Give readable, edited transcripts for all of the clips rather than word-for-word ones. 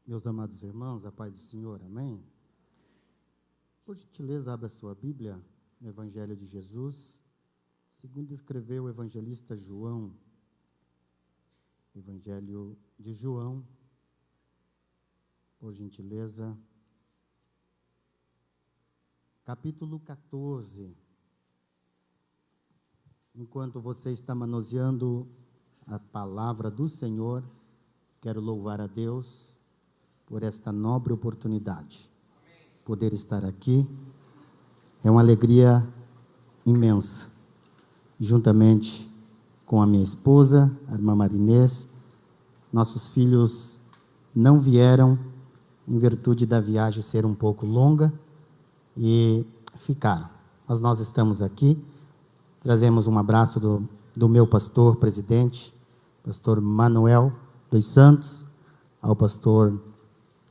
Meus amados irmãos, a paz do Senhor, amém? Por gentileza, abra sua Bíblia no Evangelho de Jesus, segundo escreveu o evangelista João. Evangelho de João, por gentileza, capítulo 14. Enquanto você está manuseando a palavra do Senhor, quero louvar a Deus por esta nobre oportunidade. Poder estar aqui é uma alegria imensa, juntamente com a minha esposa, a irmã Marinês. Nossos filhos não vieram em virtude da viagem ser um pouco longa e ficaram. Mas nós estamos aqui, trazemos um abraço do meu pastor presidente, pastor Manuel dos Santos, ao pastor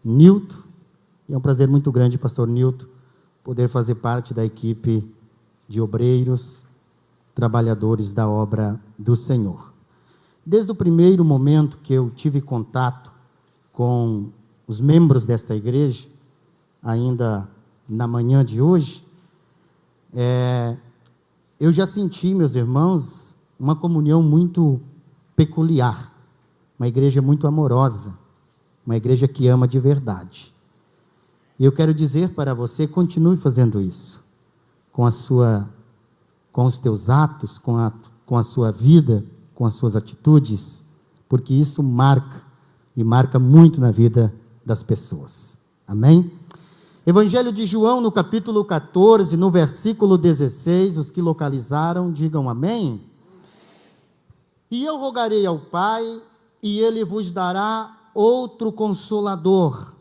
Nilton. E é um prazer muito grande, pastor Nilton, poder fazer parte da equipe de obreiros, trabalhadores da obra do Senhor. Desde o primeiro momento que eu tive contato com os membros desta igreja, ainda na manhã de hoje, eu já senti, meus irmãos, uma comunhão muito peculiar, uma igreja muito amorosa, uma igreja que ama de verdade. E eu quero dizer para você, continue fazendo isso, com os teus atos, com a sua vida, com as suas atitudes, porque isso marca, e marca muito na vida das pessoas. Amém? Evangelho de João, no capítulo 14, no versículo 16, os que localizaram, digam amém. E eu rogarei ao Pai, e Ele vos dará outro Consolador,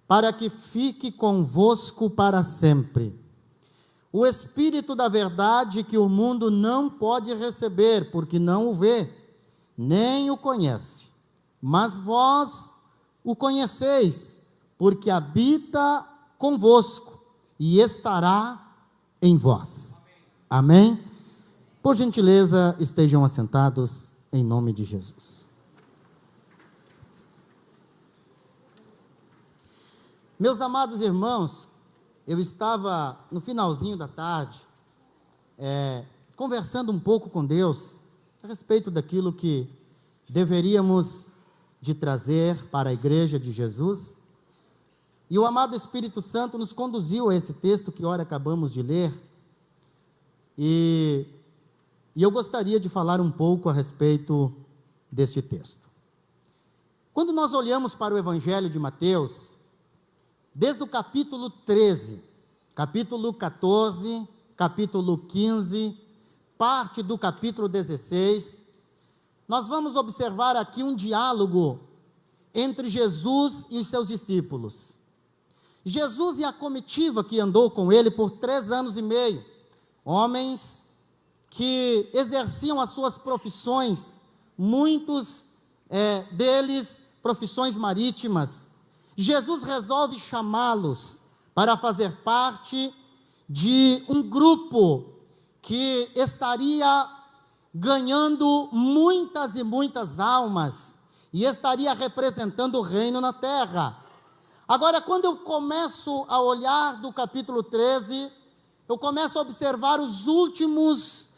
para que fique convosco para sempre. O Espírito da verdade que o mundo não pode receber, porque não o vê, nem o conhece. Mas vós o conheceis, porque habita convosco e estará em vós. Amém? Por gentileza, estejam assentados em nome de Jesus. Meus amados irmãos, eu estava no finalzinho da tarde, conversando um pouco com Deus, a respeito daquilo que deveríamos de trazer para a igreja de Jesus, e o amado Espírito Santo nos conduziu a esse texto que ora acabamos de ler, e eu gostaria de falar um pouco a respeito deste texto. Quando nós olhamos para o Evangelho de Mateus, desde o capítulo 13, capítulo 14, capítulo 15, parte do capítulo 16, nós vamos observar aqui um diálogo entre Jesus e os seus discípulos. Jesus e a comitiva que andou com ele por 3 anos e meio, homens que exerciam as suas profissões, muitos deles profissões marítimas. Jesus resolve chamá-los para fazer parte de um grupo que estaria ganhando muitas e muitas almas e estaria representando o reino na terra. Agora, quando eu começo a olhar do capítulo 13, eu começo a observar os últimos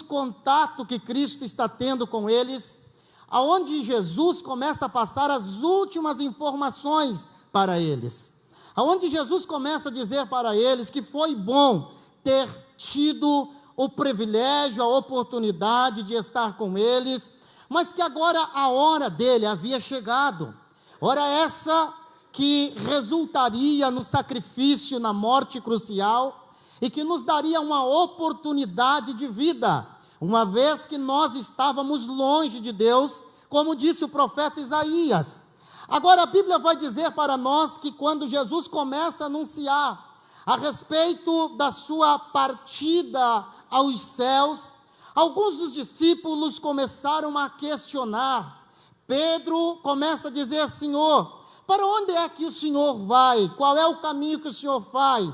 contatos que Cristo está tendo com eles, aonde Jesus começa a passar as últimas informações para eles, aonde Jesus começa a dizer para eles que foi bom ter tido o privilégio, a oportunidade de estar com eles, mas que agora a hora dele havia chegado, hora essa que resultaria no sacrifício, na morte crucial, e que nos daria uma oportunidade de vida, uma vez que nós estávamos longe de Deus, como disse o profeta Isaías. Agora a Bíblia vai dizer para nós que quando Jesus começa a anunciar a respeito da sua partida aos céus, alguns dos discípulos começaram a questionar. Pedro começa a dizer: Senhor, para onde é que o Senhor vai? Qual é o caminho que o Senhor faz?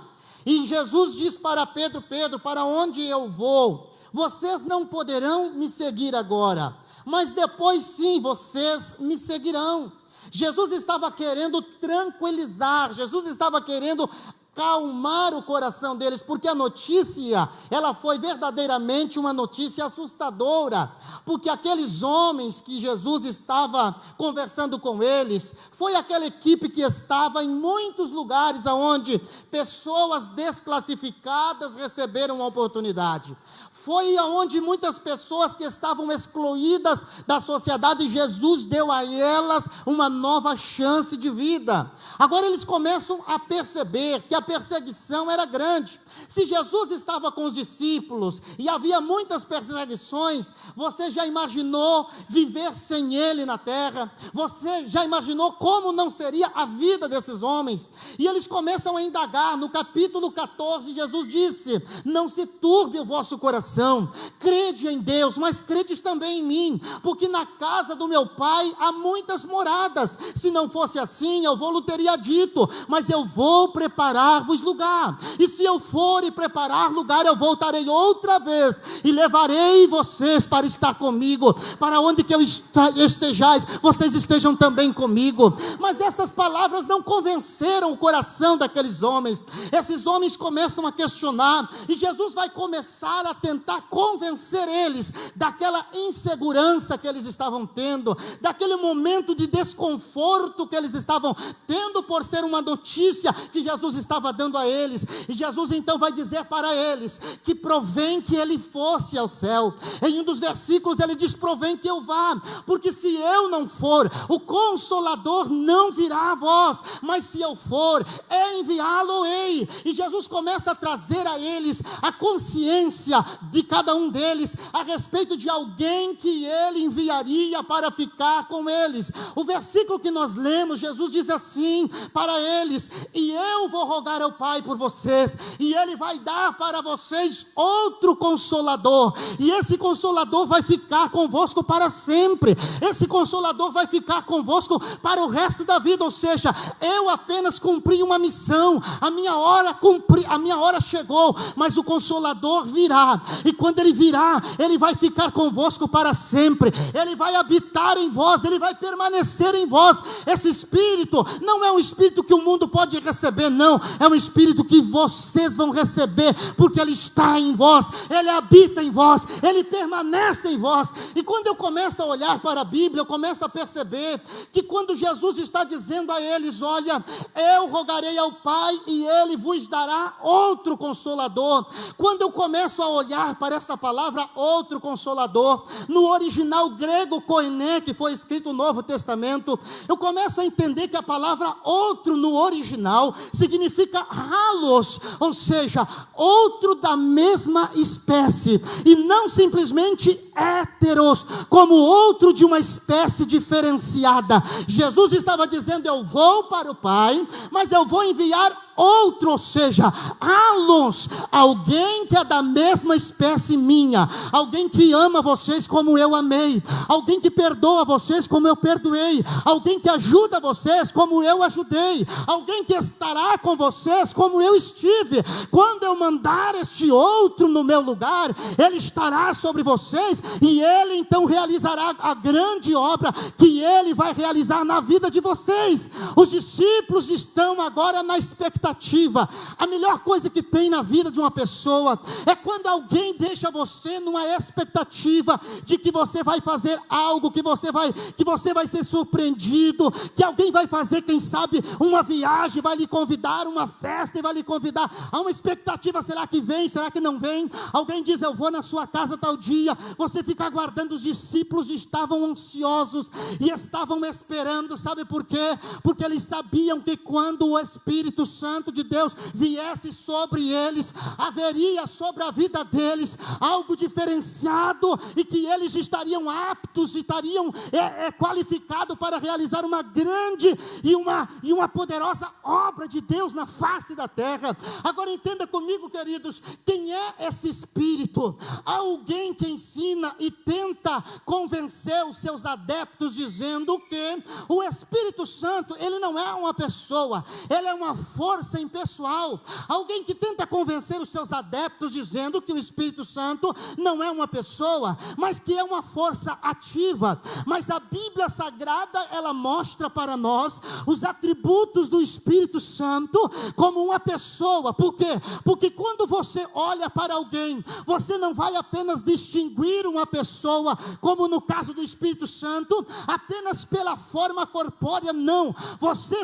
E Jesus diz para Pedro: Pedro, para onde eu vou? Vocês não poderão me seguir agora, mas depois sim, vocês me seguirão. Jesus estava querendo tranquilizar, Jesus estava querendo calmar o coração deles, porque a notícia, ela foi verdadeiramente uma notícia assustadora, porque aqueles homens que Jesus estava conversando com eles, foi aquela equipe que estava em muitos lugares onde pessoas desclassificadas receberam uma oportunidade, foi aonde muitas pessoas que estavam excluídas da sociedade, Jesus deu a elas uma nova chance de vida. Agora eles começam a perceber que a perseguição era grande. Se Jesus estava com os discípulos e havia muitas perseguições, você já imaginou viver sem Ele na terra? Você já imaginou como não seria a vida desses homens? E eles começam a indagar. No capítulo 14, Jesus disse: não se turbe o vosso coração, crede em Deus, mas credes também em mim, porque na casa do meu Pai há muitas moradas. Se não fosse assim, eu vou-lhe teria dito, mas eu vou preparar-vos lugar, e se eu for e preparar lugar, eu voltarei outra vez, e levarei vocês para estar comigo, para onde que eu estejais, vocês estejam também comigo. Mas essas palavras não convenceram o coração daqueles homens. Esses homens começam a questionar, e Jesus vai começar a tentar convencer eles daquela insegurança que eles estavam tendo, daquele momento de desconforto que eles estavam tendo por ser uma notícia que Jesus estava dando a eles. E Jesus então vai dizer para eles que provém que ele fosse ao céu. Em um dos versículos ele diz: provém que eu vá, porque se eu não for, o Consolador não virá a vós, mas se eu for, enviá-lo-ei. E Jesus começa a trazer a eles a consciência de cada um deles a respeito de alguém que ele enviaria para ficar com eles. O versículo que nós lemos, Jesus diz assim para eles: e eu vou rogar ao Pai por vocês, e Ele vai dar para vocês outro Consolador, e esse Consolador vai ficar convosco para sempre, esse Consolador vai ficar convosco para o resto da vida. Ou seja, eu apenas cumpri uma missão, a minha hora chegou, mas o Consolador virá, e quando Ele virá, Ele vai ficar convosco para sempre, Ele vai habitar em vós, Ele vai permanecer em vós. Esse Espírito não é um Espírito que o mundo pode receber, não, é um Espírito que vocês vão receber, porque Ele está em vós, Ele habita em vós, Ele permanece em vós. E quando eu começo a olhar para a Bíblia, eu começo a perceber que quando Jesus está dizendo a eles: olha, eu rogarei ao Pai e Ele vos dará outro Consolador, quando eu começo a olhar para essa palavra outro Consolador, no original grego koiné, que foi escrito no Novo Testamento, eu começo a entender que a palavra outro no original significa halos, ou seja, outro da mesma espécie, e não simplesmente héteros, como outro de uma espécie diferenciada. Jesus estava dizendo: eu vou para o Pai, mas eu vou enviar outro, ou seja, halos, alguém que é da mesma espécie minha, alguém que ama vocês como eu amei, alguém que perdoa vocês como eu perdoei, alguém que ajuda vocês como eu ajudei, alguém que estará com vocês como eu estive. Quando eu mandar este outro no meu lugar, ele estará sobre vocês, e ele então realizará a grande obra que ele vai realizar na vida de vocês. Os discípulos estão agora na expectativa. A melhor coisa que tem na vida de uma pessoa é quando alguém deixa você numa expectativa de que você vai fazer algo, que você vai ser surpreendido, que alguém vai fazer, quem sabe, uma viagem, vai lhe convidar, uma festa, e vai lhe convidar. Há uma expectativa: será que vem, será que não vem? Alguém diz: eu vou na sua casa tal dia. Você fica aguardando. Os discípulos estavam ansiosos e estavam esperando. Sabe por quê? Porque eles sabiam que quando o Espírito Santo de Deus viesse sobre eles, haveria sobre a vida deles algo diferenciado, e que eles estariam aptos, estariam qualificados para realizar uma grande e uma poderosa obra de Deus na face da terra. Agora entenda comigo, queridos, quem é esse Espírito? Alguém que ensina e tenta convencer os seus adeptos, dizendo que o Espírito Santo, ele não é uma pessoa, ele é uma força força impessoal, alguém que tenta convencer os seus adeptos dizendo que o Espírito Santo não é uma pessoa, mas que é uma força ativa. Mas a Bíblia Sagrada, ela mostra para nós os atributos do Espírito Santo como uma pessoa. Por quê? Porque quando você olha para alguém, você não vai apenas distinguir uma pessoa, como no caso do Espírito Santo, apenas pela forma corpórea, não. Você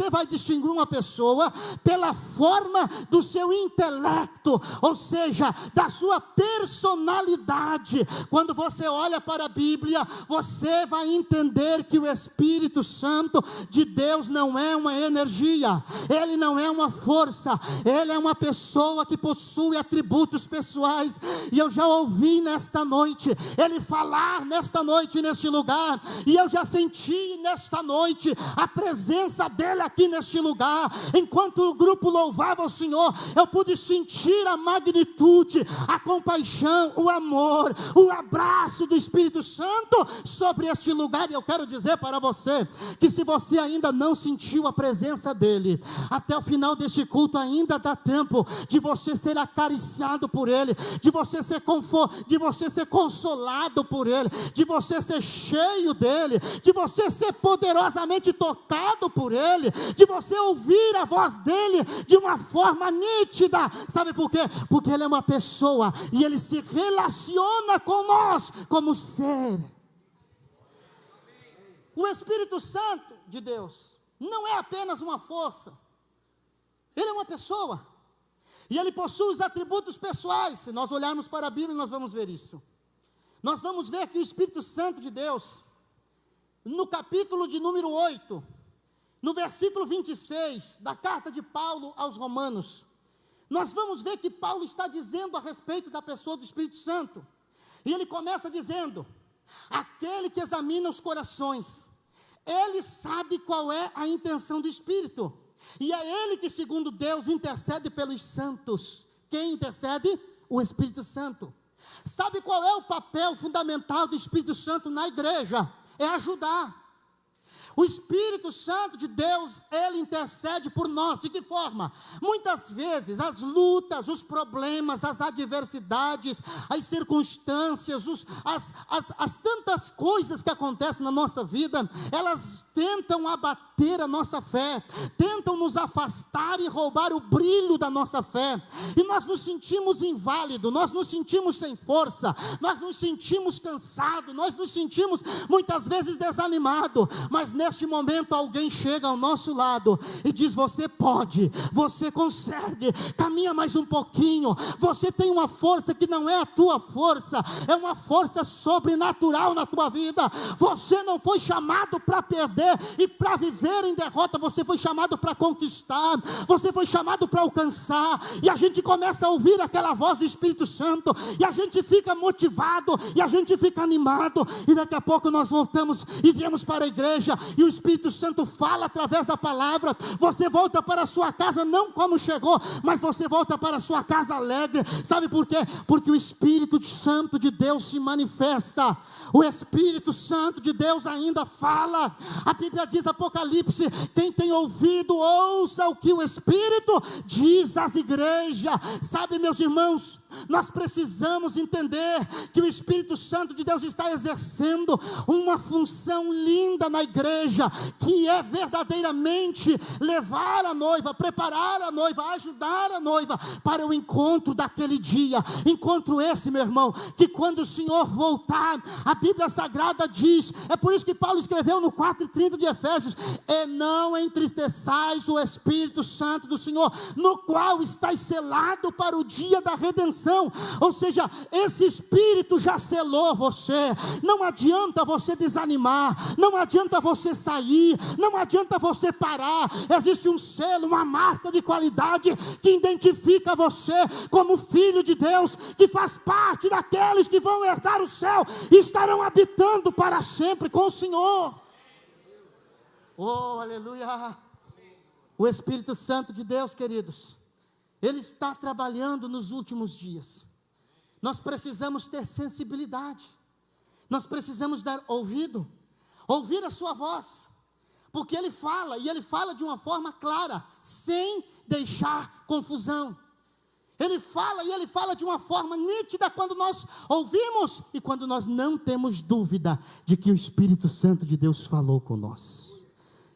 vai distinguir uma pessoa pela forma do seu intelecto, ou seja, da sua personalidade. Quando você olha para a Bíblia, você vai entender que o Espírito Santo de Deus não é uma energia, ele não é uma força, ele é uma pessoa que possui atributos pessoais. E eu já ouvi nesta noite ele falar nesta noite neste lugar, e eu já senti nesta noite a presença dele aqui neste lugar. Enquanto o grupo louvava o Senhor, eu pude sentir a magnitude, a compaixão, o amor, o abraço do Espírito Santo sobre este lugar. E eu quero dizer para você, que se você ainda não sentiu a presença dele, até o final deste culto ainda dá tempo de você ser acariciado por ele, de você ser consolado por ele, de você ser cheio dele, de você ser poderosamente tocado por ele, de você ouvir a voz dele de uma forma nítida. Sabe por quê? Porque ele é uma pessoa e ele se relaciona com nós como ser. O Espírito Santo de Deus não é apenas uma força, ele é uma pessoa, e ele possui os atributos pessoais. Se nós olharmos para a Bíblia, nós vamos ver isso. Nós vamos ver que o Espírito Santo de Deus, no capítulo de número 8, no versículo 26, da carta de Paulo aos Romanos, nós vamos ver que Paulo está dizendo a respeito da pessoa do Espírito Santo, e ele começa dizendo: aquele que examina os corações, ele sabe qual é a intenção do Espírito, e é ele que, segundo Deus, intercede pelos santos. Quem intercede? O Espírito Santo. Sabe qual é o papel fundamental do Espírito Santo na igreja? É ajudar. O Espírito Santo de Deus, ele intercede por nós. De que forma? Muitas vezes as lutas, os problemas, as adversidades, as circunstâncias, as tantas coisas que acontecem na nossa vida, elas tentam abater a nossa fé, tentam nos afastar e roubar o brilho da nossa fé, e nós nos sentimos inválidos, nós nos sentimos sem força, nós nos sentimos cansados, nós nos sentimos muitas vezes desanimados. Mas neste momento alguém chega ao nosso lado e diz: você pode, você consegue, caminha mais um pouquinho, você tem uma força que não é a tua força, é uma força sobrenatural na tua vida. Você não foi chamado para perder e para viver em derrota, você foi chamado para conquistar, você foi chamado para alcançar. E a gente começa a ouvir aquela voz do Espírito Santo, e a gente fica motivado, e a gente fica animado, e daqui a pouco nós voltamos e viemos para a igreja, e o Espírito Santo fala através da palavra. Você volta para a sua casa não como chegou, mas você volta para a sua casa alegre. Sabe por quê? Porque o Espírito Santo de Deus se manifesta, o Espírito Santo de Deus ainda fala. A Bíblia diz, Apocalipse: quem tem ouvido, ouça o que o Espírito diz às igrejas. Sabe, meus irmãos, nós precisamos entender que o Espírito Santo de Deus está exercendo uma função linda na igreja, que é verdadeiramente levar a noiva, preparar a noiva, ajudar a noiva para o encontro daquele dia. Encontro esse, meu irmão, que quando o Senhor voltar, a Bíblia Sagrada diz, é por isso que Paulo escreveu no 4:30 de Efésios: e não entristeçais o Espírito Santo do Senhor, no qual estáis selado para o dia da redenção. Ou seja, esse Espírito já selou você. Não adianta você desanimar, não adianta você sair, não adianta você parar. Existe um selo, uma marca de qualidade que identifica você como filho de Deus, que faz parte daqueles que vão herdar o céu e estarão habitando para sempre com o Senhor. Oh, aleluia! O Espírito Santo de Deus, queridos, ele está trabalhando nos últimos dias. Nós precisamos ter sensibilidade, nós precisamos dar ouvido, ouvir a sua voz, porque ele fala, e ele fala de uma forma clara, sem deixar confusão. Ele fala, e ele fala de uma forma nítida quando nós ouvimos, e quando nós não temos dúvida de que o Espírito Santo de Deus falou com nós.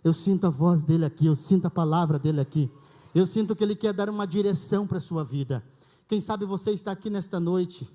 Eu sinto a voz dele aqui, eu sinto a palavra dele aqui, eu sinto que ele quer dar uma direção para a sua vida. Quem sabe você está aqui nesta noite,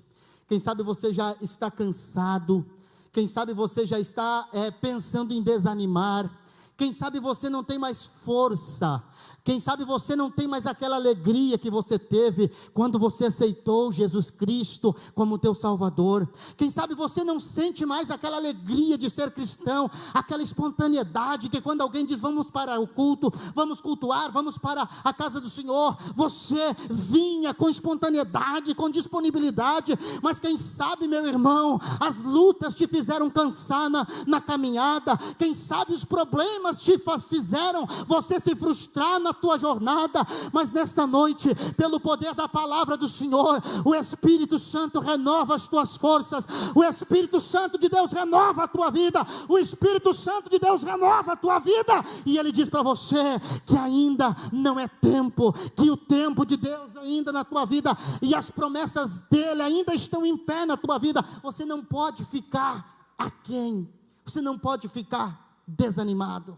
quem sabe você já está cansado, quem sabe você já está pensando em desanimar, quem sabe você não tem mais força, quem sabe você não tem mais aquela alegria que você teve quando você aceitou Jesus Cristo como teu Salvador. Quem sabe você não sente mais aquela alegria de ser cristão, aquela espontaneidade que quando alguém diz vamos para o culto, vamos cultuar, vamos para a casa do Senhor, você vinha com espontaneidade, com disponibilidade. Mas quem sabe, meu irmão, as lutas te fizeram cansar na caminhada, quem sabe os problemas te fizeram você se frustrar na tua jornada, mas nesta noite, pelo poder da palavra do Senhor, o Espírito Santo renova as tuas forças, o Espírito Santo de Deus renova a tua vida, o Espírito Santo de Deus renova a tua vida, e Ele diz para você, que ainda não é tempo, que o tempo de Deus ainda na tua vida, e as promessas dEle ainda estão em pé na tua vida. Você não pode ficar aquém, você não pode ficar desanimado.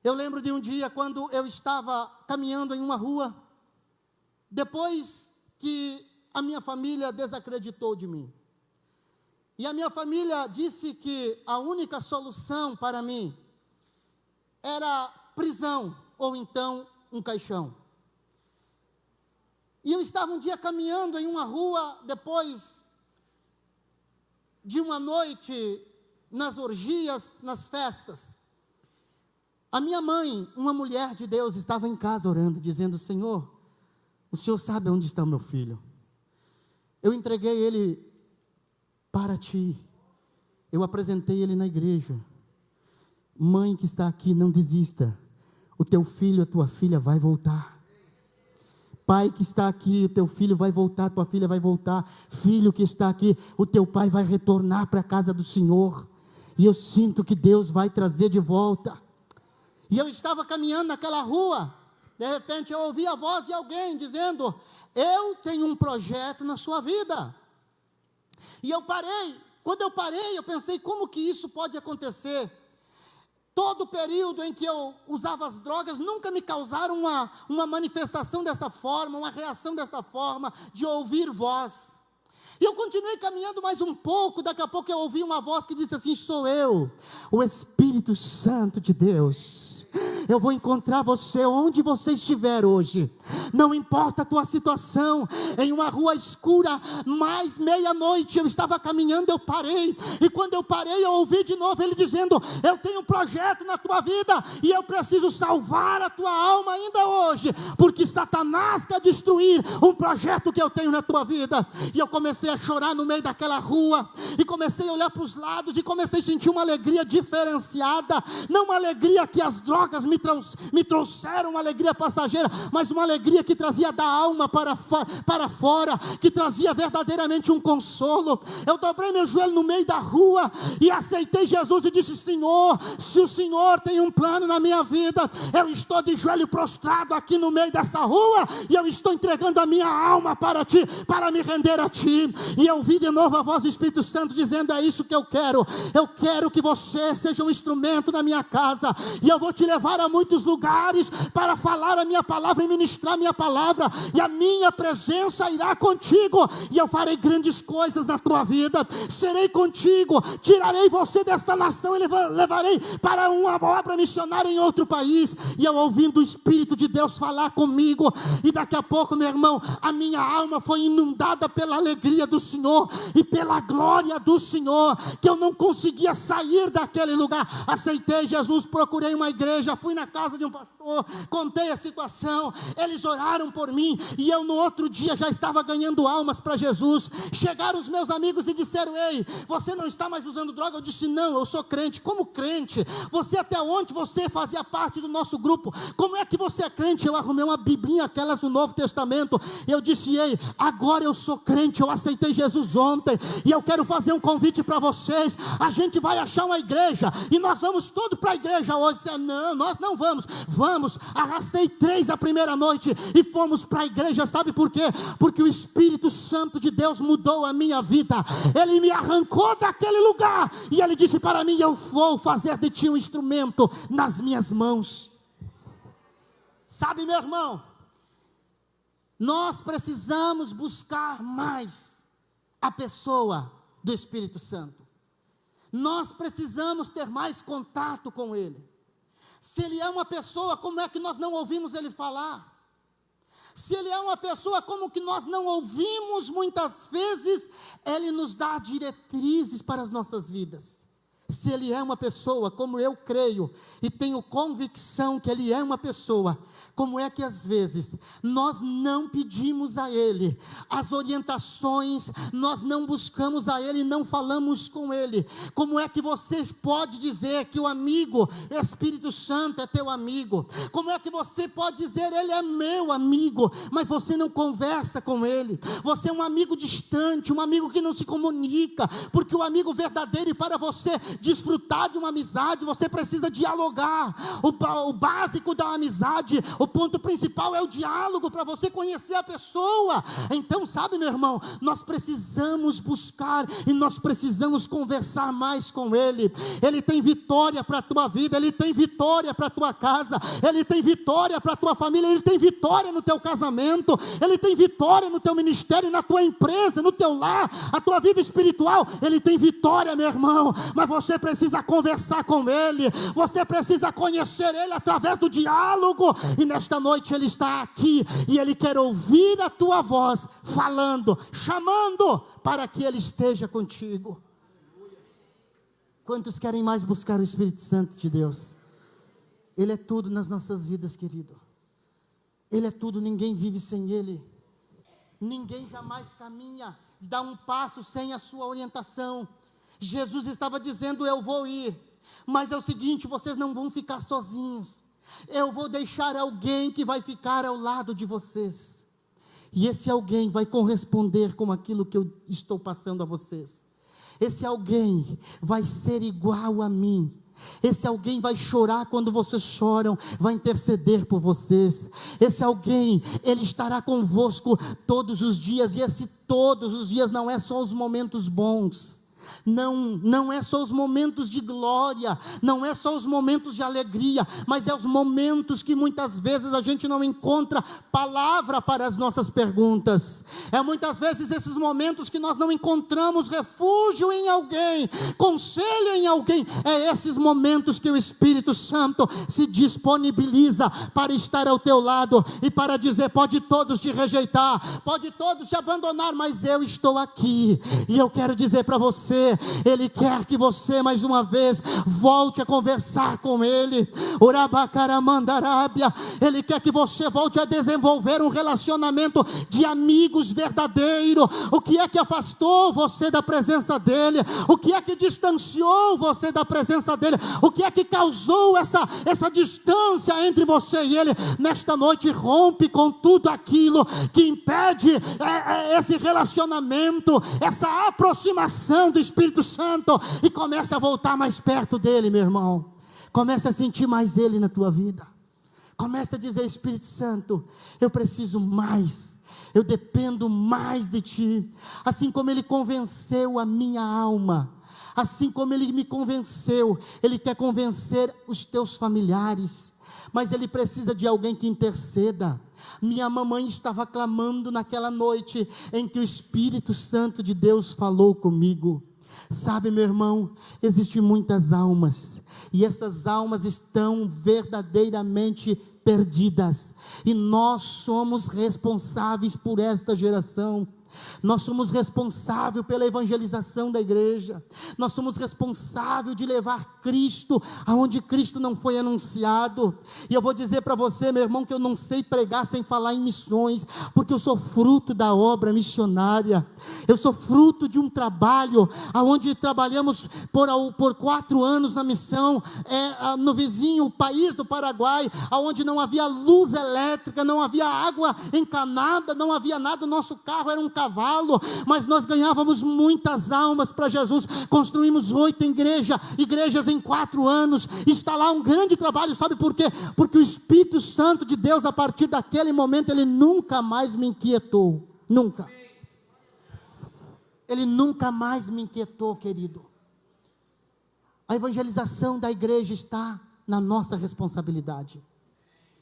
Eu lembro de um dia quando eu estava caminhando em uma rua, depois que a minha família desacreditou de mim, e a minha família disse que a única solução para mim era prisão, ou então um caixão. E eu estava um dia caminhando em uma rua, depois de uma noite nas orgias, nas festas. A minha mãe, uma mulher de Deus, estava em casa orando, dizendo: Senhor, o Senhor sabe onde está o meu filho. Eu entreguei ele para Ti. Eu apresentei ele na igreja. Mãe que está aqui, não desista. O teu filho, a tua filha vai voltar. Pai que está aqui, o teu filho vai voltar, tua filha vai voltar. Filho que está aqui, o teu pai vai retornar para a casa do Senhor. E eu sinto que Deus vai trazer de volta. E eu estava caminhando naquela rua, de repente eu ouvi a voz de alguém dizendo: eu tenho um projeto na sua vida. E eu parei. Quando eu parei, eu pensei: como que isso pode acontecer? Todo o período em que eu usava as drogas nunca me causaram uma manifestação dessa forma, uma reação dessa forma, de ouvir voz. E eu continuei caminhando mais um pouco, daqui a pouco eu ouvi uma voz que disse assim: sou eu, o Espírito Santo de Deus. Eu vou encontrar você onde você estiver hoje, não importa a tua situação. Em uma rua escura, mais meia-noite, eu estava caminhando, eu parei, e quando eu parei, eu ouvi de novo ele dizendo: eu tenho um projeto na tua vida, e eu preciso salvar a tua alma ainda hoje, porque Satanás quer destruir um projeto que eu tenho na tua vida. E eu comecei a chorar no meio daquela rua, e comecei a olhar para os lados, e comecei a sentir uma alegria diferenciada, não uma alegria que as drogas me trouxeram, uma alegria passageira, mas uma alegria que trazia da alma para fora, que trazia verdadeiramente um consolo. Eu dobrei meu joelho no meio da rua, e aceitei Jesus, e disse: Senhor, se o Senhor tem um plano na minha vida, eu estou de joelho prostrado aqui no meio dessa rua, e eu estou entregando a minha alma para Ti, para me render a Ti. E eu ouvi de novo a voz do Espírito Santo dizendo: é isso que eu quero que você seja um instrumento na minha casa, e eu vou te levar a muitos lugares para falar a minha palavra e ministrar a minha palavra, e a minha presença irá contigo, e eu farei grandes coisas na tua vida, serei contigo, tirarei você desta nação e levarei para uma obra missionária em outro país. E eu ouvindo o Espírito de Deus falar comigo, e daqui a pouco, meu irmão, a minha alma foi inundada pela alegria do Senhor, e pela glória do Senhor, que eu não conseguia sair daquele lugar. Aceitei Jesus, procurei uma igreja, fui na casa de um pastor, contei a situação, eles oraram oraram por mim, e eu no outro dia já estava ganhando almas para Jesus. Chegaram os meus amigos e disseram: ei, você não está mais usando droga? Eu disse: não, eu sou crente. Como crente? Você até ontem você fazia parte do nosso grupo, como é que você é crente? Eu arrumei uma biblinha, aquelas do Novo Testamento, e eu disse: ei, agora eu sou crente, eu aceitei Jesus ontem, e eu quero fazer um convite para vocês. A gente vai achar uma igreja, e nós vamos todos para a igreja hoje. Não, nós não vamos. Vamos, arrastei 3 a primeira noite, e fomos para a igreja. Sabe por quê? Porque o Espírito Santo de Deus mudou a minha vida. Ele me arrancou daquele lugar, e Ele disse para mim: eu vou fazer de ti um instrumento nas minhas mãos. Sabe, meu irmão, nós precisamos buscar mais a pessoa do Espírito Santo. Nós precisamos ter mais contato com Ele. Se Ele é uma pessoa, como é que nós não ouvimos Ele falar? Se Ele é uma pessoa, como que nós não ouvimos muitas vezes Ele nos dá diretrizes para as nossas vidas? Se Ele é uma pessoa, como eu creio e tenho convicção que Ele é uma pessoa, como é que às vezes nós não pedimos a Ele as orientações, nós não buscamos a Ele, não falamos com Ele? Como é que você pode dizer que o amigo Espírito Santo é teu amigo? Como é que você pode dizer: Ele é meu amigo, mas você não conversa com Ele? Você é um amigo distante, um amigo que não se comunica, porque o amigo verdadeiro, e para você desfrutar de uma amizade, você precisa dialogar. O básico da amizade, o ponto principal é o diálogo, para você conhecer a pessoa. Então, sabe, meu irmão, nós precisamos buscar e nós precisamos conversar mais com Ele. Ele tem vitória para a tua vida, Ele tem vitória para a tua casa, Ele tem vitória para a tua família, Ele tem vitória no teu casamento, Ele tem vitória no teu ministério, na tua empresa, no teu lar, a tua vida espiritual. Ele tem vitória, meu irmão, mas você precisa conversar com Ele, você precisa conhecer Ele através do diálogo. E nesta noite Ele está aqui, e Ele quer ouvir a tua voz, falando, chamando, para que Ele esteja contigo. Quantos querem mais buscar o Espírito Santo de Deus? Ele é tudo nas nossas vidas, querido. Ele é tudo, ninguém vive sem Ele. Ninguém jamais caminha, dá um passo sem a sua orientação. Jesus estava dizendo: eu vou ir, mas é o seguinte, vocês não vão ficar sozinhos. Eu vou deixar alguém que vai ficar ao lado de vocês. E esse alguém vai corresponder com aquilo que eu estou passando a vocês. Esse alguém vai ser igual a mim. Esse alguém vai chorar quando vocês choram, vai interceder por vocês. Esse alguém, Ele estará convosco todos os dias. E esse todos os dias não é só os momentos bons. Não é só os momentos de glória, não é só os momentos de alegria, mas é os momentos que muitas vezes a gente não encontra palavra para as nossas perguntas. É muitas vezes esses momentos que nós não encontramos refúgio em alguém, conselho em alguém. É esses momentos que o Espírito Santo se disponibiliza para estar ao teu lado e para dizer: pode todos te rejeitar, pode todos te abandonar, mas eu estou aqui. E eu quero dizer para você, Ele quer que você mais uma vez volte a conversar com Ele. Ele quer que você volte a desenvolver um relacionamento de amigos verdadeiro. O que é que afastou você da presença dEle? O que é que distanciou você da presença dEle? O que é que causou essa distância entre você e Ele? Nesta noite, rompe com tudo aquilo que impede esse relacionamento, essa aproximação do Espírito Santo, e comece a voltar mais perto dEle, meu irmão. Comece a sentir mais Ele na tua vida. Comece a dizer: Espírito Santo, eu preciso mais, eu dependo mais de Ti. Assim como Ele convenceu a minha alma, assim como Ele me convenceu, Ele quer convencer os teus familiares, mas Ele precisa de alguém que interceda. Minha mamãe estava clamando naquela noite em que o Espírito Santo de Deus falou comigo. Sabe, meu irmão, existem muitas almas, e essas almas estão verdadeiramente perdidas, e nós somos responsáveis por esta geração. Nós somos responsáveis pela evangelização da igreja. Nós somos responsáveis de levar Cristo aonde Cristo não foi anunciado. E eu vou dizer para você, meu irmão, que eu não sei pregar sem falar em missões, porque eu sou fruto da obra missionária. Eu sou fruto de um trabalho aonde trabalhamos por 4 anos na missão, no vizinho país do Paraguai, aonde não havia luz elétrica, não havia água encanada, não havia nada. O nosso carro era um cavalo, mas nós ganhávamos muitas almas para Jesus. Construímos 8 igrejas em 4 anos. Está lá um grande trabalho. Sabe por quê? Porque o Espírito Santo de Deus, a partir daquele momento, ele nunca mais me inquietou. Nunca. Ele nunca mais me inquietou, querido. A evangelização da igreja está na nossa responsabilidade.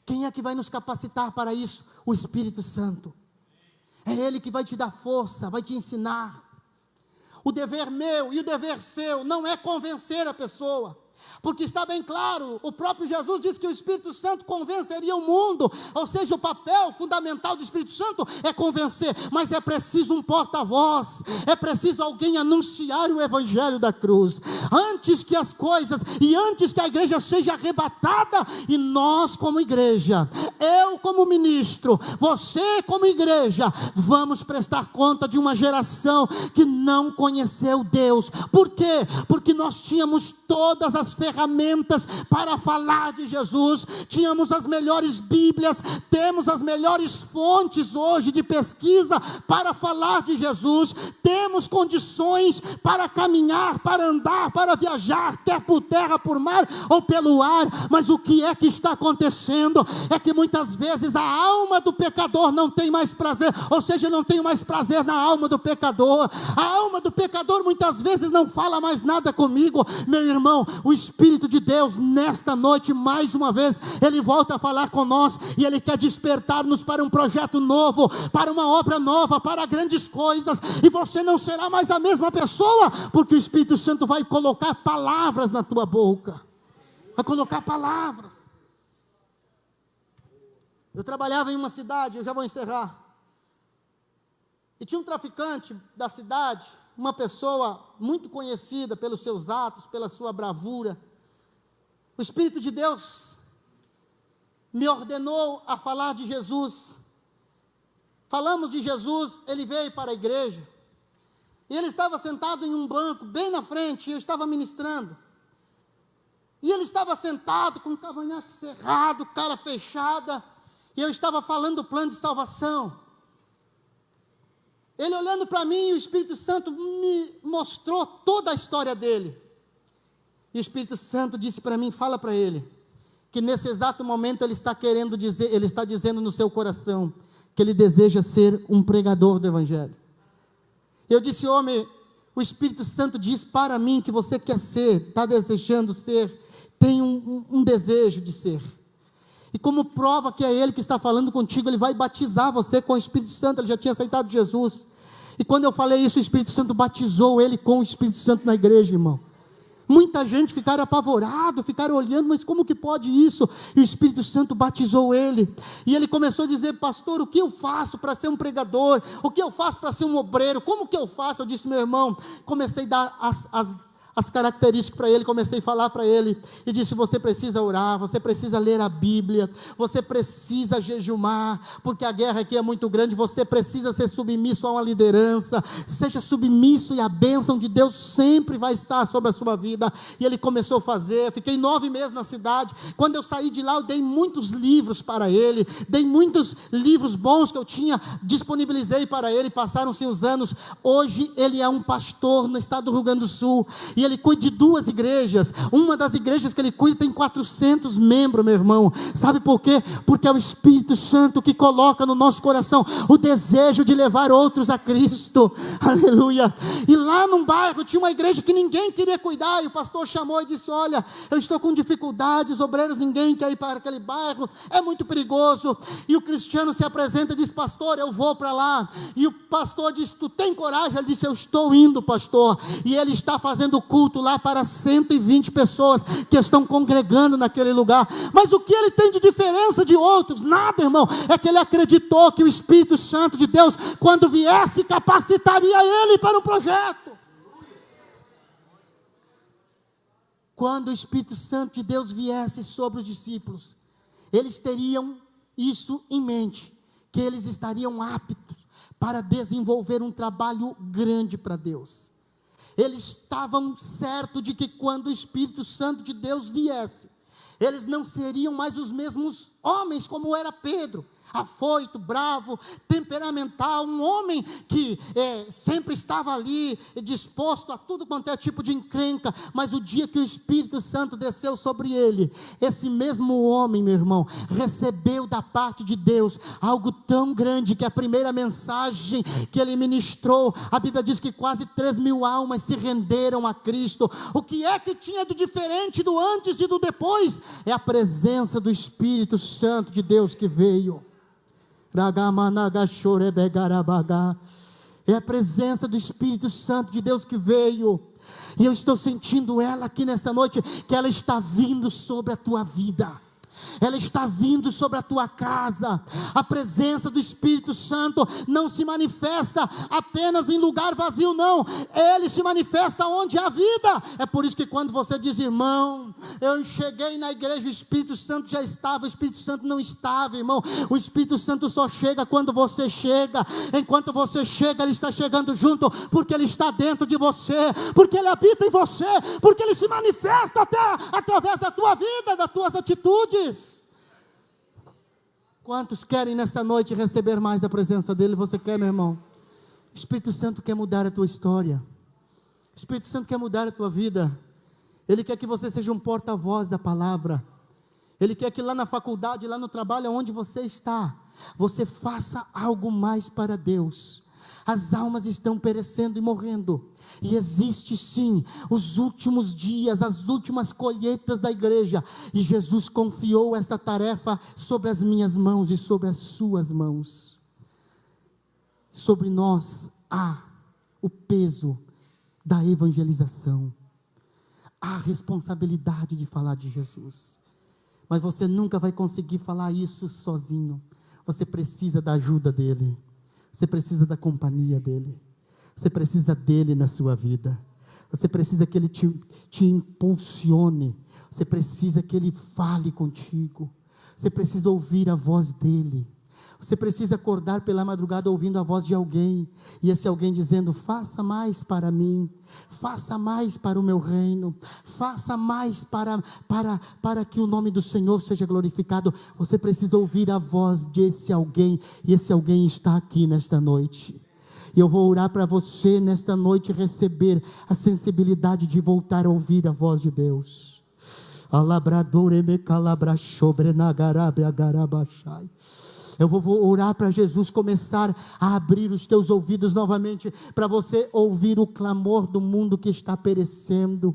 Quem é que vai nos capacitar para isso? O Espírito Santo. É Ele que vai te dar força, vai te ensinar. O dever meu e o dever seu não é convencer a pessoa, porque está bem claro, o próprio Jesus disse que o Espírito Santo convenceria o mundo. Ou seja, o papel fundamental do Espírito Santo é convencer, mas é preciso um porta-voz, é preciso alguém anunciar o Evangelho da cruz, antes que as coisas, e antes que a igreja seja arrebatada, e nós como igreja, eu como ministro, você como igreja, vamos prestar conta de uma geração que não conheceu Deus. Por quê? Porque nós tínhamos todas as ferramentas para falar de Jesus, tínhamos as melhores Bíblias, temos as melhores fontes hoje de pesquisa para falar de Jesus, temos condições para caminhar, para andar, para viajar, quer por terra, por mar ou pelo ar. Mas o que é que está acontecendo? É que muitas vezes a alma do pecador não tem mais prazer, ou seja, não tem mais prazer na alma do pecador. A alma do pecador muitas vezes não fala mais nada comigo. Meu irmão, o Espírito de Deus nesta noite, mais uma vez, Ele volta a falar com nós, e Ele quer despertar-nos para um projeto novo, para uma obra nova, para grandes coisas, e você não será mais a mesma pessoa, porque o Espírito Santo vai colocar palavras na tua boca, vai colocar palavras. Eu trabalhava em uma cidade, eu já vou encerrar, e tinha um traficante da cidade, uma pessoa muito conhecida pelos seus atos, pela sua bravura. O Espírito de Deus me ordenou a falar de Jesus. Falamos de Jesus, ele veio para a igreja, e ele estava sentado em um banco, bem na frente, e eu estava ministrando, e ele estava sentado com o cavanhaque cerrado, cara fechada, e eu estava falando do plano de salvação. Ele olhando para mim, o Espírito Santo me mostrou toda a história dele. E o Espírito Santo disse para mim, fala para ele, que nesse exato momento ele está querendo dizer, ele está dizendo no seu coração, que ele deseja ser um pregador do Evangelho. Eu disse, homem, o Espírito Santo diz para mim que você quer ser, está desejando ser, tem um desejo de ser. E como prova que é Ele que está falando contigo, Ele vai batizar você com o Espírito Santo. Ele já tinha aceitado Jesus, e quando eu falei isso, o Espírito Santo batizou ele com o Espírito Santo na igreja, irmão. Muita gente ficaram apavorado, ficaram olhando, mas como que pode isso? E o Espírito Santo batizou ele, e ele começou a dizer, pastor, o que eu faço para ser um pregador? O que eu faço para ser um obreiro? Como que eu faço? Eu disse, meu irmão, comecei a dar as características para ele, comecei a falar para ele, e disse, você precisa orar, você precisa ler a Bíblia, você precisa jejumar, porque a guerra aqui é muito grande, você precisa ser submisso a uma liderança, seja submisso, e a bênção de Deus sempre vai estar sobre a sua vida. E ele começou a fazer. Eu fiquei 9 meses na cidade. Quando eu saí de lá, eu dei muitos livros para ele, dei muitos livros bons que eu tinha, disponibilizei para ele. Passaram-se os anos, hoje ele é um pastor no estado do Rio Grande do Sul, e ele cuida de 2 igrejas, uma das igrejas que ele cuida tem 400 membros, meu irmão. Sabe por quê? Porque é o Espírito Santo que coloca no nosso coração o desejo de levar outros a Cristo, aleluia. E lá num bairro tinha uma igreja que ninguém queria cuidar, e o pastor chamou e disse, olha, eu estou com dificuldades, obreiros, ninguém quer ir para aquele bairro, é muito perigoso. E o cristiano se apresenta e diz, pastor, eu vou para lá. E o pastor disse, tu tem coragem? Ele disse, eu estou indo, pastor. E ele está fazendo culto lá para 120 pessoas que estão congregando naquele lugar. Mas o que ele tem de diferença de outros? Nada, irmão. É que ele acreditou que o Espírito Santo de Deus, quando viesse, capacitaria ele para um projeto. Quando o Espírito Santo de Deus viesse sobre os discípulos, eles teriam isso em mente, que eles estariam aptos para desenvolver um trabalho grande para Deus. Eles estavam certos de que quando o Espírito Santo de Deus viesse, eles não seriam mais os mesmos homens como era Pedro, afoito, bravo, temperamental, um homem que sempre estava ali, disposto a tudo quanto é tipo de encrenca. Mas o dia que o Espírito Santo desceu sobre ele, esse mesmo homem, meu irmão, recebeu da parte de Deus algo tão grande, que a primeira mensagem que ele ministrou, a Bíblia diz que quase 3.000 almas se renderam a Cristo. O que é que tinha de diferente do antes e do depois? É a presença do Espírito Santo de Deus que veio. É a presença do Espírito Santo de Deus que veio. E eu estou sentindo ela aqui nessa noite, que ela está vindo sobre a tua vida. Ela está vindo sobre a tua casa. A presença do Espírito Santo não se manifesta apenas em lugar vazio, não. Ele se manifesta onde há vida. É por isso que quando você diz, irmão, eu cheguei na igreja, o Espírito Santo já estava. O Espírito Santo não estava, irmão. O Espírito Santo só chega quando você chega. Enquanto você chega, ele está chegando junto, porque ele está dentro de você, porque ele habita em você, porque ele se manifesta até através da tua vida, das tuas atitudes. Quantos querem nesta noite receber mais da presença dele? Você quer, meu irmão? O Espírito Santo quer mudar a tua história. O Espírito Santo quer mudar a tua vida. Ele quer que você seja um porta-voz da palavra. Ele quer que lá na faculdade, lá no trabalho, onde você está, você faça algo mais para Deus. As almas estão perecendo e morrendo, e existe sim os últimos dias, as últimas colheitas da igreja, e Jesus confiou esta tarefa sobre as minhas mãos e sobre as suas mãos. Sobre nós há o peso da evangelização, há a responsabilidade de falar de Jesus, mas você nunca vai conseguir falar isso sozinho. Você precisa da ajuda dele. Você precisa da companhia dele. Você precisa dele na sua vida. Você precisa que ele te impulsione. Você precisa que ele fale contigo. Você precisa ouvir a voz dele. Você precisa acordar pela madrugada ouvindo a voz de alguém, e esse alguém dizendo: faça mais para mim, faça mais para o meu reino, faça mais para que o nome do Senhor seja glorificado. Você precisa ouvir a voz desse alguém, e esse alguém está aqui nesta noite. E eu vou orar para você nesta noite receber a sensibilidade de voltar a ouvir a voz de Deus. Eu vou orar para Jesus começar a abrir os teus ouvidos novamente, para você ouvir o clamor do mundo que está perecendo.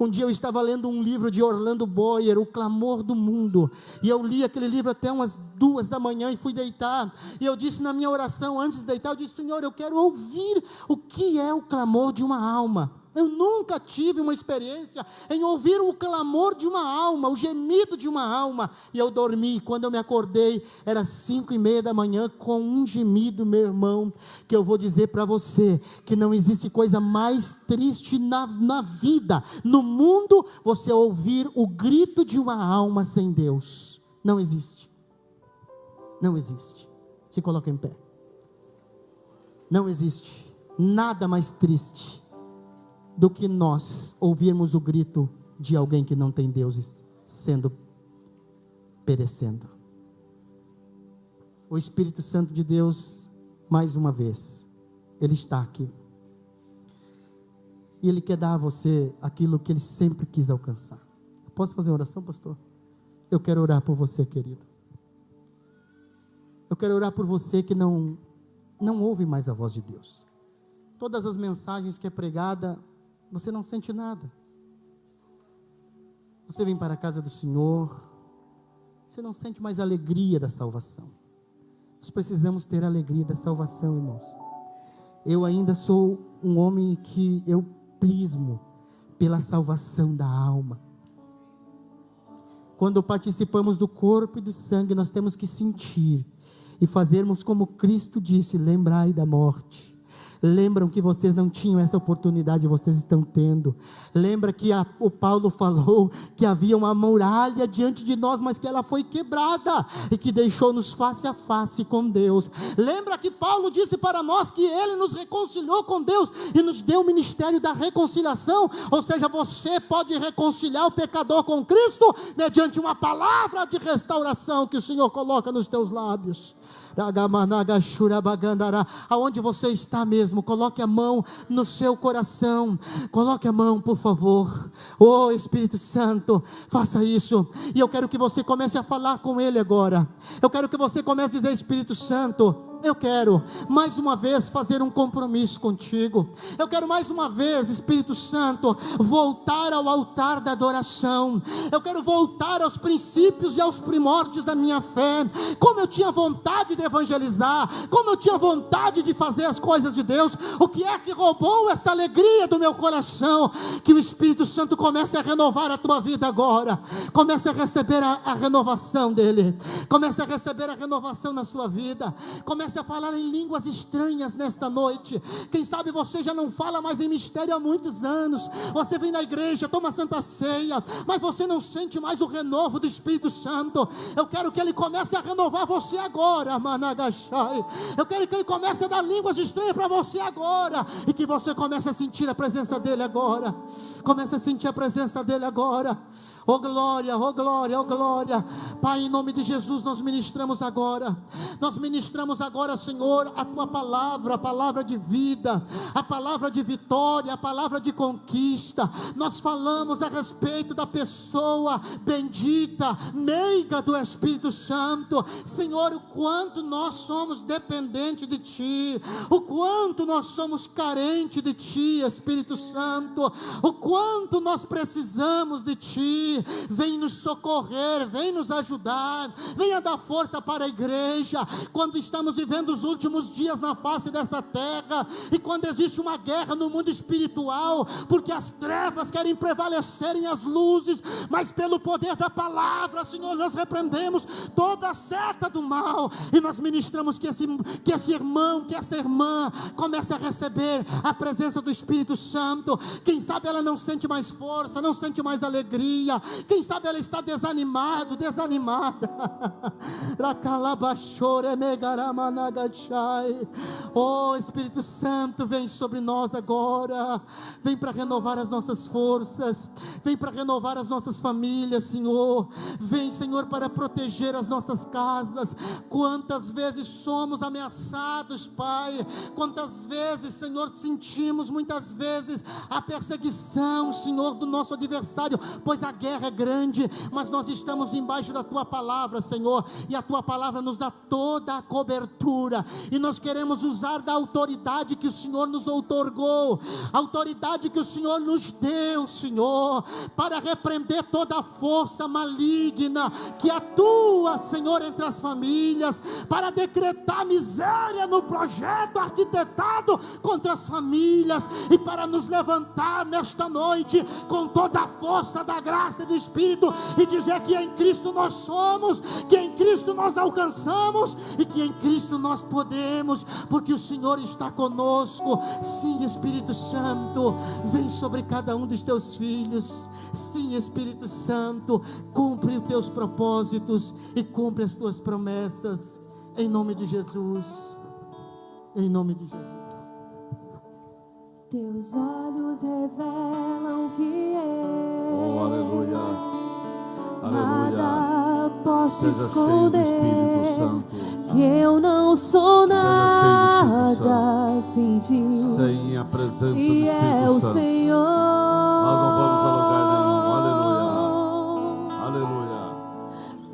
Um dia eu estava lendo um livro de Orlando Boyer, O Clamor do Mundo, e eu li aquele livro até umas 2 da manhã e fui deitar, e eu disse na minha oração, antes de deitar, eu disse: Senhor, eu quero ouvir o que é o clamor de uma alma. Eu nunca tive uma experiência em ouvir o clamor de uma alma, o gemido de uma alma. E eu dormi, quando eu me acordei, era 5:30 da manhã, com um gemido, meu irmão, que eu vou dizer para você, que não existe coisa mais triste na vida, no mundo, você ouvir o grito de uma alma sem Deus. Não existe. Não existe. Se coloca em pé. Não existe nada mais triste do que nós ouvirmos o grito de alguém que não tem Deus perecendo. O Espírito Santo de Deus, mais uma vez, Ele está aqui, e Ele quer dar a você aquilo que Ele sempre quis alcançar. Eu posso fazer uma oração, pastor? Eu quero orar por você, querido. Eu quero orar por você que não ouve mais a voz de Deus. Todas as mensagens que é pregada, você não sente nada. Você vem para a casa do Senhor, você não sente mais a alegria da salvação. Nós precisamos ter a alegria da salvação, irmãos. Eu ainda sou um homem que eu prismo pela salvação da alma. Quando participamos do corpo e do sangue, nós temos que sentir e fazermos como Cristo disse: lembrai da morte. Lembram que vocês não tinham essa oportunidade, vocês estão tendo. Lembra que o Paulo falou que havia uma muralha diante de nós, mas que ela foi quebrada e que deixou-nos face a face com Deus. Lembra que Paulo disse para nós que ele nos reconciliou com Deus e nos deu o ministério da reconciliação. Ou seja, você pode reconciliar o pecador com Cristo mediante uma palavra de restauração que o Senhor coloca nos teus lábios. Aonde você está mesmo, coloque a mão no seu coração, coloque a mão, por favor. Oh Espírito Santo, faça isso. E eu quero que você comece a falar com Ele agora. Eu quero que você comece a dizer: Espírito Santo, eu quero mais uma vez fazer um compromisso contigo. Eu quero mais uma vez, Espírito Santo, voltar ao altar da adoração. Eu quero voltar aos princípios e aos primórdios da minha fé. Como eu tinha vontade de evangelizar, como eu tinha vontade de fazer as coisas de Deus. O que é que roubou esta alegria do meu coração? Que o Espírito Santo comece a renovar a tua vida agora. Comece a receber a renovação dele. Comece a receber a renovação na sua vida. Comece a falar em línguas estranhas nesta noite. Quem sabe você já não fala mais em mistério há muitos anos. Você vem na igreja, toma Santa Ceia, mas você não sente mais o renovo do Espírito Santo. Eu quero que Ele comece a renovar você agora, Managashai. Eu quero que Ele comece a dar línguas estranhas para você agora, e que você comece a sentir a presença dEle agora. Comece a sentir a presença dEle agora. Oh glória, oh glória, oh glória. Pai, em nome de Jesus, nós ministramos agora. Nós ministramos agora, Senhor, a Tua palavra, a palavra de vida, a palavra de vitória, a palavra de conquista. Nós falamos a respeito da pessoa bendita, meiga do Espírito Santo. Senhor, o quanto nós somos dependentes de Ti, o quanto nós somos carentes de Ti, Espírito Santo, o quanto nós precisamos de Ti. Vem nos socorrer, vem nos ajudar, venha dar força para a igreja, quando estamos vivendo os últimos dias na face dessa terra, e quando existe uma guerra no mundo espiritual, porque as trevas querem prevalecerem as luzes, mas pelo poder da palavra, Senhor, nós repreendemos toda a seta do mal, e nós ministramos que esse irmão, que essa irmã comece a receber a presença do Espírito Santo. Quem sabe ela não sente mais força, não sente mais alegria, quem sabe ela está desanimada. Oh Espírito Santo, vem sobre nós agora. Vem para renovar as nossas forças, vem para renovar as nossas famílias, Senhor. Vem, Senhor, para proteger as nossas casas. Quantas vezes somos ameaçados, Pai, quantas vezes, Senhor, sentimos muitas vezes a perseguição, Senhor, do nosso adversário, pois a guerra é grande, mas nós estamos embaixo da Tua palavra, Senhor, e a Tua palavra nos dá toda a cobertura, e nós queremos usar da autoridade que o Senhor nos outorgou, a autoridade que o Senhor nos deu, Senhor, para repreender toda a força maligna que atua, Senhor, entre as famílias, para decretar miséria no projeto arquitetado contra as famílias, e para nos levantar nesta noite com toda a força da graça do Espírito, e dizer que em Cristo nós somos, que em Cristo nós alcançamos, e que em Cristo nós podemos, porque o Senhor está conosco. Sim, Espírito Santo, vem sobre cada um dos Teus filhos. Sim, Espírito Santo, cumpre os Teus propósitos e cumpre as Tuas promessas, em nome de Jesus, em nome de Jesus. Teus olhos revelam que eu, aleluia, nada posso seja esconder, cheio do Espírito Santo, que eu não sou seja nada sem Ti, sem a presença do e Espírito é o Santo, Senhor. nós não vamos a lugar nenhum, aleluia,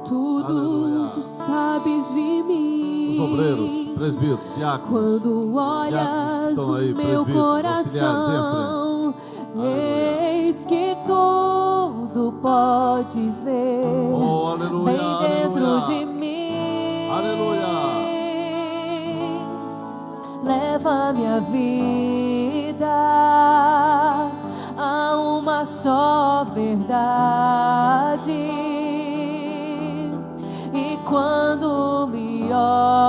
Tudo aleluia. Tu sabes de mim. Os obreiros, presbíteros, diáconos, Quando olhas estão aí, o meu presbíteros, coração, Aleluia. eis que tudo podes ver, oh, aleluia, bem dentro aleluia. de mim. Aleluia. Leva minha vida a uma a só verdade. E quando me olhas,